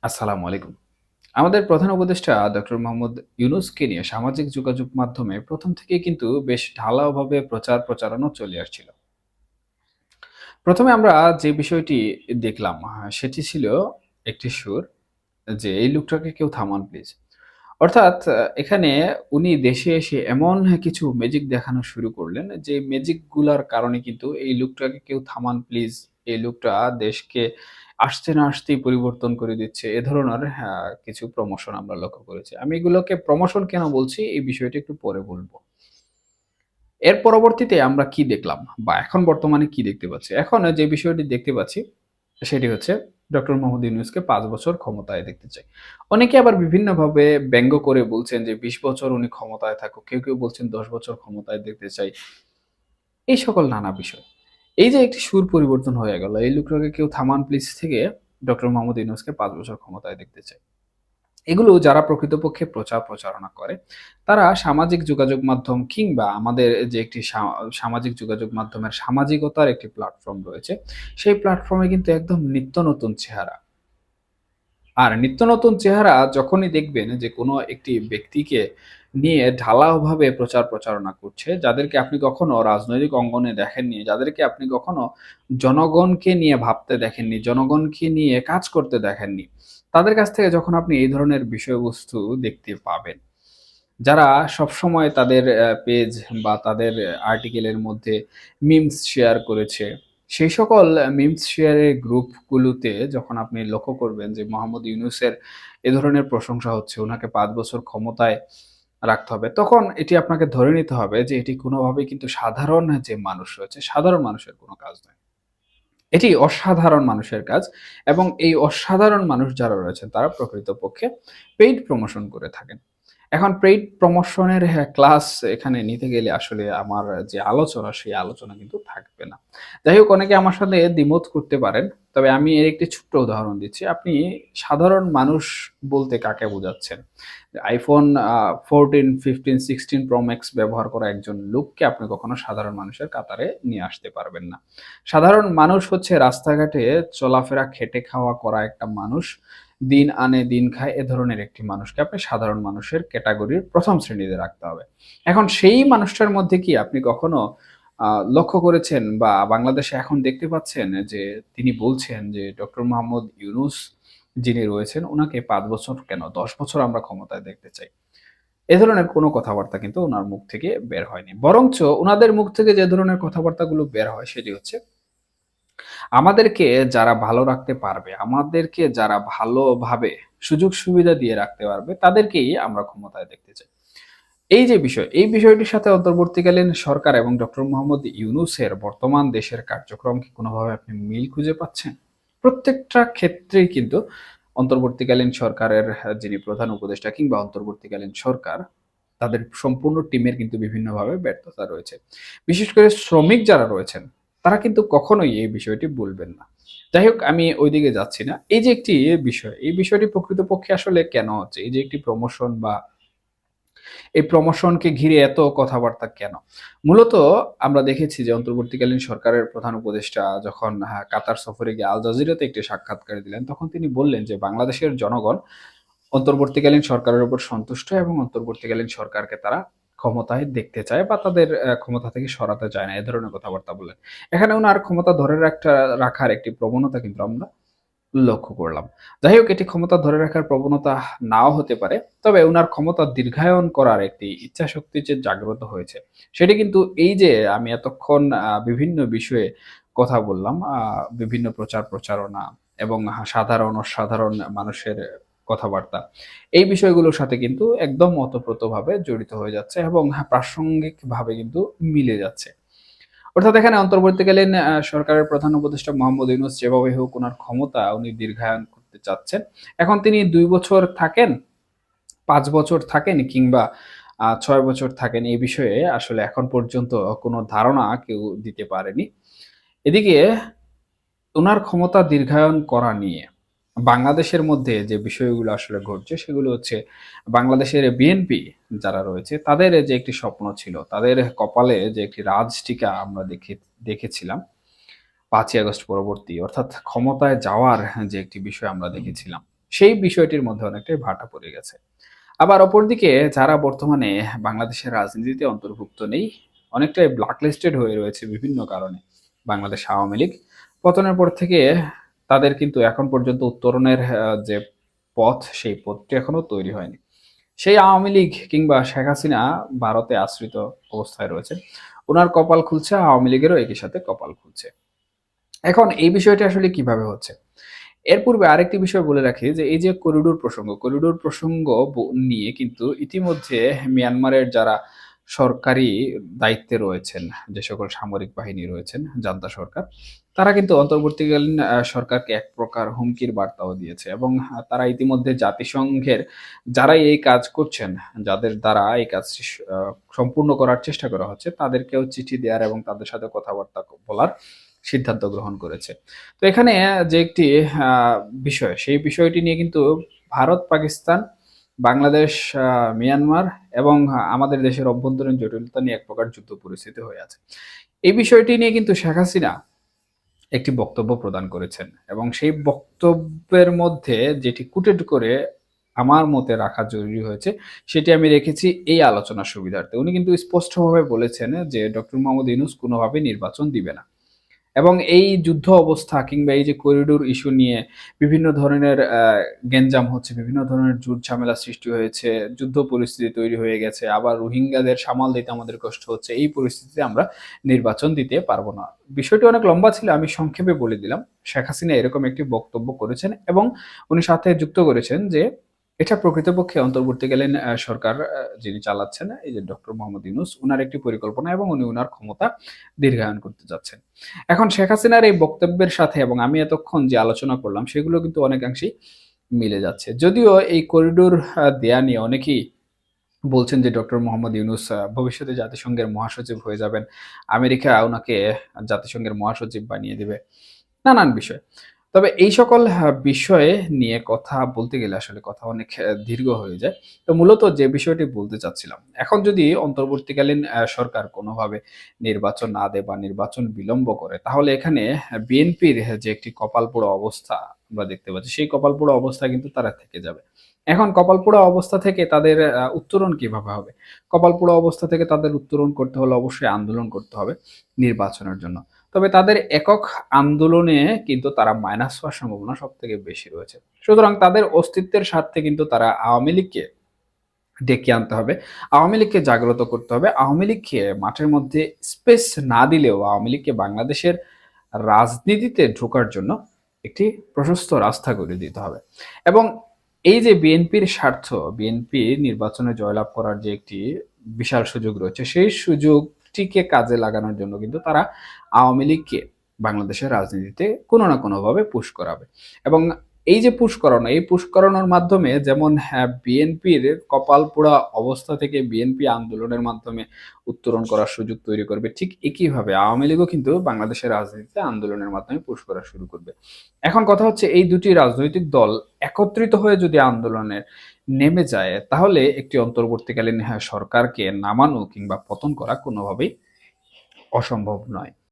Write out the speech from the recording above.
আসসালামু আলাইকুম। আমাদের প্রধান উপদেষ্টা ডক্টর মোহাম্মদ ইউনূসকে নিয়ে সামাজিক যোগাযোগ মাধ্যমে ১ম থেকেই কিন্তু বেশ ঢালাওভাবে প্রচারণা চলে আসছিল। ১ম এ আমরা যে বিষয়টি দেখলাম সেটি ছিল একটি সুর যে, "এই লোকটাকে কেউ থামান প্লিজ।" অর্থাৎ এখানে উনি দেশে এসে এমন কিছু ম্যাজিক দেখানো শুরু করলেন যে ম্যাজিক গুলার কারণে কিন্তু এই লোকটাকে কেউ থামান প্লিজ। এই লোকটা দেশকে আসতে না আসতেই পরিবর্তন করে দিচ্ছে। এ ধরনের কিছু প্রমোশন আমরা লক্ষ্য করেছি। আমি এগুলোকে প্রমোশন কেন বলছি এই বিষয়টা একটু পরে বলব। এর পরবর্তীতে আমরা কি দেখলাম বা এখন বর্তমানে কি দেখতে পাচ্ছি? এখন যে বিষয়টি দেখতে পাচ্ছি সেটি হচ্ছে ডক্টর মোহাম্মদ ইউনূসকে ৫ বছর ক্ষমতায় দেখতে চাই। অনেকে আবার বিভিন্নভাবে ব্যঙ্গ করে বলছেন যে ২০ বছর উনি ক্ষমতায় থাকুক। কেউ বলছেন ১০ বছর ক্ষমতায় দেখতে চাই। এই সকল নানা বিষয়। এই যে একটি সুর পরিবর্তন হয়ে গেল, এই লোকটাকে কেউ থামান প্লিজ থেকে ডক্টর মোহাম্মদ ইউনূসকে ৫ বছর ক্ষমতায় দেখতে চাই। এগুলো যারা প্রকৃতপক্ষে প্রচারণা করে, তারা সামাজিক যোগাযোগ মাধ্যম কিংবা আমাদের যে একটি সামাজিক যোগাযোগ মাধ্যমের সামাজিকতার একটি প্ল্যাটফর্ম রয়েছে, সেই প্ল্যাটফর্মে কিন্তু একদম নিত্য নতুন চেহারা। আর নিত্য নতুন চেহারা যখনই দেখবেন যে কোনো একটি ব্যক্তিকে নিয়ে ঢালাওভাবে প্রচারণা করছে, যাদেরকে আপনি কখনো রাজনৈতিক অঙ্গনে দেখেননি, যাদেরকে আপনি কখনো জনগণকে নিয়ে ভাবতে দেখেননি, জনগণকে নিয়ে কাজ করতে দেখেননি। তাদের কাছ থেকে যখন আপনি এই ধরনের বিষয়বস্তু দেখতে পাবেন, যারা সবসময় তাদের পেজ বা তাদের আর্টিকেলের মধ্যে মিমস শেয়ার করেছে। সেই সকল মিমস শেয়ারের গ্রুপগুলোতে যখন আপনি লক্ষ্য করবেন যে মোহাম্মদ ইউনূসের এ ধরনের প্রশংসা হচ্ছে, উনাকে ৫ বছর ক্ষমতায় রাখতে হবে। তখন এটি আপনাকে ধরে নিতে হবে যে এটি কোনোভাবেই কিন্তু সাধারণ যে মানুষ রয়েছে, সাধারণ মানুষের কোনো কাজ নয়। এটি অসাধারণ মানুষের কাজ এবং এই অসাধারণ মানুষ যারা রয়েছেন তারা প্রকৃতপক্ষে পেইড প্রমোশন করে থাকেন। এখন পেইড প্রমোশনের ক্লাস এখানে নিতে গেলে আসলে আমার যে আলোচনা, সেই আলোচনা কিন্তু থাকবে না। যাই হোক অনেকে আমার সাথে দ্বিমত করতে পারেন। তবে আমি এর একটি ছোট্ট উদাহরণ দিচ্ছি। আপনি সাধারণ মানুষ বলতে কাকে বোঝাচ্ছেন? iPhone 14, 15, 16 Pro Max ব্যবহার করা একজন লোককে আপনি কখনো সাধারণ মানুষের কাতারে নিয়ে আসতে পারবেন না। সাধারণ মানুষ হচ্ছে রাস্তাঘাটে চলাফেরা, খেটে খাওয়া করা একটা মানুষ। দিন আনে দিন খায় এ ধরনের একটি মানুষকে আপনি সাধারণ মানুষের ক্যাটেগরির ১ম শ্রেণীতে রাখতে হবে। এখন সেই মানুষটার মধ্যে কি আপনি কখনো আ লক্ষ্য করেছেন বা বাংলাদেশে এখন দেখতে পাচ্ছেন যে তিনি বলছেন যে ডক্টর মোহাম্মদ ইউনূস যিনি রয়েছেন উনাকে ৫ বছর কেন ১০ বছর আমরা ক্ষমতায় দেখতে চাই। এ ধরনের কোনো কথাবার্তা কিন্তু উনার মুখ থেকে বের হয়নি। বরঞ্চ উনাদের মুখ থেকে যে ধরনের কথাবার্তাগুলো বের হয় সেটি হচ্ছে আমাদেরকে যারা ভালো রাখতে পারবে, আমাদেরকে যারা ভালোভাবে সুযোগ সুবিধা দিয়ে রাখতে পারবে, তাদেরকেই আমরা ক্ষমতায় দেখতে চাই। এই যে বিষয়, এই বিষয়টির সাথে অন্তর্বর্তীকালীন সরকার এবং ডক্টর মোহাম্মদ ইউনূসের বর্তমান দেশের কার্যক্রম কি কোনোভাবে আপনি মিল খুঁজে পাচ্ছেন? প্রত্যেকটা ক্ষেত্রেই কিন্তু অন্তর্বর্তীকালীন সরকারের যিনি প্রধান উপদেষ্টা কিংবা অন্তর্বর্তীকালীন সরকার, তাদের সম্পূর্ণ টিমের কিন্তু বিভিন্নভাবে ব্যর্থতা রয়েছে। বিশেষ করে শ্রমিক যারা রয়েছেন, তারা কিন্তু কখনোই এই বিষয়টি ভুলবেন না। যাই হোক আমি ওইদিকে যাচ্ছি না। এই যে একটি বিষয়, এই বিষয়টি প্রকৃতপক্ষে আসলে কেন হচ্ছে? এই যে একটি প্রমোশন বা এই প্রমোশনকে ঘিরে এত কথাবার্তা কেন? মূলত আমরা দেখেছি যে অন্তর্বর্তীকালীন সরকারের প্রধান উপদেষ্টা যখন কাতার সফরে গিয়ে আল জাজিরাতে একটি সাক্ষাৎকার দিলেন, তখন তিনি বললেন যে বাংলাদেশের জনগণ অন্তর্বর্তীকালীন সরকারের উপর সন্তুষ্ট এবং অন্তর্বর্তীকালীন সরকারকে তারা ক্ষমতায় দেখতে চায় বা তাদের ক্ষমতা থেকে সরাতে চায় না। এ ধরনের কথাবার্তা বললেন। এখানে উনার ক্ষমতা ধরে রাখার একটি প্রবণতা কিন্তু আমরা লক্ষ্য করলাম। যাই হোক এটি ক্ষমতা ধরে রাখার প্রবণতা নাও হতে পারে। তবে উনার ক্ষমতা দীর্ঘায়ন করার একটি ইচ্ছাশক্তি যে জাগ্রত হয়েছে, সেটি কিন্তু এই যে আমি এতক্ষণ বিভিন্ন বিষয়ে কথা বললাম, বিভিন্ন প্রচারণা এবং সাধারণ অসাধারণ মানুষের কথাবার্তা। এই বিষয়গুলোর সাথে কিন্তু একদম ওতপ্রোতভাবে জড়িত হয়ে যাচ্ছে এবং প্রাসঙ্গিকভাবে কিন্তু মিলে যাচ্ছে। অর্থাৎ এখানে অন্তর্বর্তীকালীন সরকারের প্রধান উপদেষ্টা মোহাম্মদ ইউনূস যেভাবে হোক উনার ক্ষমতা উনি দীর্ঘায়ন করতে চাচ্ছেন। এখন তিনি ২ বছর থাকেন, ৫ বছর থাকেন কিংবা ৬ বছর থাকেন এই বিষয়ে আসলে এখন পর্যন্ত কোনো ধারণা কেউ দিতে পারেনি। এদিকে উনার ক্ষমতা দীর্ঘায়ন করা নিয়ে বাংলাদেশের মধ্যে যে বিষয়গুলো আসলে ঘটছে সেগুলো হচ্ছে বাংলাদেশের বিএনপি যারা রয়েছে তাদের যে একটি স্বপ্ন ছিল, তাদের কপালে যে একটি রাজটিকা আমরা দেখেছিলাম ৫ই আগস্ট পরবর্তী অর্থাৎ ক্ষমতায় যাওয়ার যে একটি বিষয় আমরা দেখেছিলাম। সেই বিষয়টির মধ্যে অনেকটাই ভাটা পড়ে গেছে। আবার অপরদিকে যারা বর্তমানে বাংলাদেশের রাজনীতিতে অন্তর্ভুক্ত নেই, অনেকটাই ব্ল্যাকলিস্টেড হয়ে রয়েছে বিভিন্ন কারণে। বাংলাদেশ আওয়ামী লীগ পতনের পর থেকে তাদের কিন্তু এখন পর্যন্ত উত্তরণের যে পথ, সেই পথটি এখনো তৈরি হয়নি। সেই আওয়ামী লীগ কিংবা শেখ হাসিনা ভারতে আশ্রিত অবস্থায় রয়েছেন। উনার কপাল খুলছে, আওয়ামী লীগেরও একই সাথে কপাল খুলছে। এখন এই বিষয়টি আসলে কিভাবে হচ্ছে? এর পূর্বে আরেকটি বিষয় বলে রাখি যে এই যে করিডোর প্রসঙ্গ নিয়ে কিন্তু ইতিমধ্যে মিয়ানমারের যারা সরকারি দায়িত্বে রয়েছেন, যে সকল সামরিক বাহিনী রয়েছেন, জান্তা সরকার, তারা কিন্তু অন্তর্বর্তীকালীন সরকারকে এক প্রকার হুমকির বার্তাও দিয়েছে এবং তারা ইতিমধ্যে জাতিসংঘের যারাই এই কাজ করছেন, যাদের দ্বারা এই কাজটি সম্পূর্ণ করার চেষ্টা করা হচ্ছে, তাদেরকেও চিঠি দেওয়ার এবং তাদের সাথে কথাবার্তা বলার সিদ্ধান্ত গ্রহণ করেছে। তো এখানে যে একটি আ বিষয়, সেই বিষয়টি নিয়ে কিন্তু ভারত, পাকিস্তান, বাংলাদেশ, মিয়ানমার এবং আমাদের দেশের অভ্যন্তরীণ জটিলতা নিয়ে এক প্রকার যুদ্ধ পরিস্থিতি হয়ে আছে। এই বিষয়টি নিয়ে কিন্তু শেখ হাসিনা একটি বক্তব্য প্রদান করেছেন এবং সেই বক্তব্যের মধ্যে যেটি কুটেড করে আমার মতে রাখা জরুরি হয়েছে, সেটি আমি রেখেছি এই আলোচনার সুবিধার্থে। উনি কিন্তু স্পষ্টভাবে বলেছেন যে, ডক্টর মোহাম্মদ ইউনূস কোনোভাবেই নির্বাচন দিবে না। এবং এই যুদ্ধ অবস্থা কিংবা এই যে করিডোর ইস্যু নিয়ে বিভিন্ন ধরনের গ্যাঞ্জাম হচ্ছে, বিভিন্ন ধরনের ঝুট-ঝামেলা সৃষ্টি হয়েছে, যুদ্ধ পরিস্থিতি তৈরি হয়ে গেছে। আবার রোহিঙ্গাদের সামাল দিতে আমাদের কষ্ট হচ্ছে। এই পরিস্থিতিতে আমরা নির্বাচন দিতে পারব না। বিষয়টি অনেক লম্বা ছিল, আমি সংক্ষেপে বলে দিলাম। শেখ হাসিনা এরকম একটি বক্তব্য করেছেন এবং উনি সাথে যুক্ত করেছেন যে এটা প্রকৃতপক্ষে অন্তর্বর্তীকালীন সরকার যিনি চালাচ্ছেন, এই যে ডক্টর মোহাম্মদ ইউনূস, উনার একটি পরিকল্পনা এবং উনি উনার ক্ষমতা দীর্ঘায়ন করতে যাচ্ছেন। এখন শেখ হাসিনার এই বক্তব্যের সাথে এবং আমি এতক্ষণ যে আলোচনা করলাম সেগুলো কিন্তু অনেকাংশেই মিলে যাচ্ছে। যদিও এই করিডোর দেয়া নিয়ে অনেকেই বলছেন যে ডক্টর মোহাম্মদ ইউনূস ভবিষ্যতে জাতিসংঘের মহাসচিব হয়ে যাবেন। আমেরিকা উনাকে জাতিসংঘের মহাসচিব বানিয়ে দিবে। নানান বিষয়। তবে এই সকল বিষয়ে নিয়ে কথা বলতে গেলে আসলে কথা অনেক দীর্ঘ হয়ে যায়। তো মূলত যে বিষয়টি বলতে চাচ্ছিলাম, এখন যদি অন্তর্বর্তীকালীন সরকার কোনোভাবে নির্বাচন না দেয় বা নির্বাচন বিলম্ব করে, তাহলে এখানে বিএনপির যে একটি কপালপোড়া অবস্থা আমরা দেখতে পাচ্ছি, সেই কপালপোড়া অবস্থা কিন্তু তারা থেকে যাবে। এখন কপালপোড়া অবস্থা থেকে তাদের উত্তরণ কিভাবে হবে? কপালপোড়া অবস্থা থেকে তাদের উত্তরণ করতে হলে অবশ্যই আন্দোলন করতে হবে নির্বাচনের জন্য। তবে তাদের একক আন্দোলনে কিন্তু তারা মাইনাস হওয়ার সম্ভাবনা সবথেকে বেশি রয়েছে। সুতরাং তাদের অস্তিত্বের স্বার্থে কিন্তু তারা আওয়ামী লীগকে ডেকে আনতে হবে। আওয়ামী লীগকে জাগ্রত করতে হবে। আওয়ামী লীগকে মাঠের মধ্যে স্পেস না দিলেও আওয়ামী লীগকে বাংলাদেশের রাজনীতিতে ঢোকার জন্য একটি প্রশস্ত রাস্তা করে দিতে হবে। এবং এই যে বিএনপির স্বার্থ, বিএনপি নির্বাচনে জয়লাভ করার যে একটি বিশাল সুযোগ রয়েছে, সেই সুযোগটিকে কাজে লাগানোর জন্য কিন্তু তারা আওয়ামী লীগকে বাংলাদেশের রাজনীতিতে কোনো না কোনোভাবে পুশ করাবে। এবং এই যে পুশ করানো, এই পুশ করানোর মাধ্যমে যেমন বিএনপির কপাল পোড়া অবস্থা থেকে বিএনপি আন্দোলনের মাধ্যমে উত্তরণ করার সুযোগ তৈরি করবে, ঠিক একইভাবে আওয়ামী লীগও কিন্তু বাংলাদেশের রাজনীতিতে আন্দোলনের মাধ্যমে পুশ করা শুরু করবে। এখন কথা হচ্ছে এই দুটি রাজনৈতিক দল একত্রিত হয়ে যদি আন্দোলনে নেমে যায়, তাহলে একটি অন্তর্বর্তীকালীন সরকারকে নামানো কিংবা পতন করা কোনোভাবেই অসম্ভব নয়।